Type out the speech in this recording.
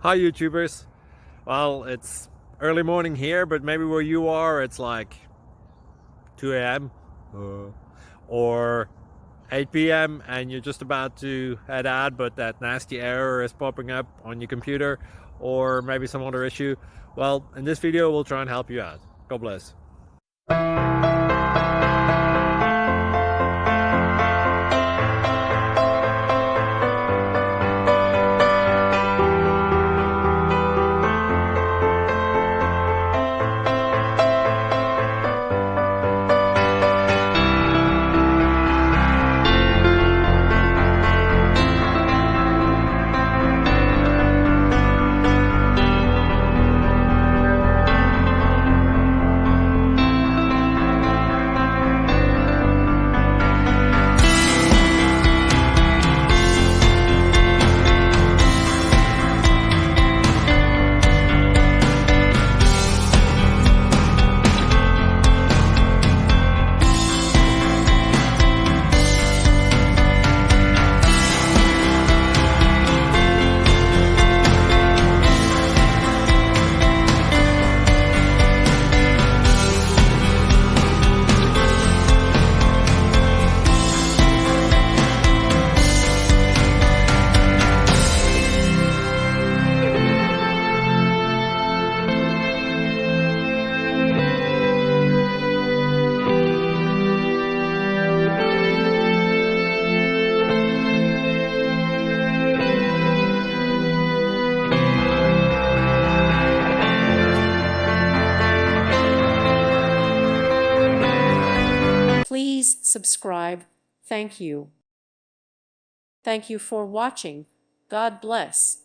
Hi YouTubers. Well, it's early morning here, but maybe where you are it's like 2 a.m. Or 8 p.m. and you're just about to head out, but that nasty error is popping up on your computer, or maybe some other issue. Well, in this video we'll try and help you out. God bless. Please subscribe. Thank you. Thank you for watching. God bless.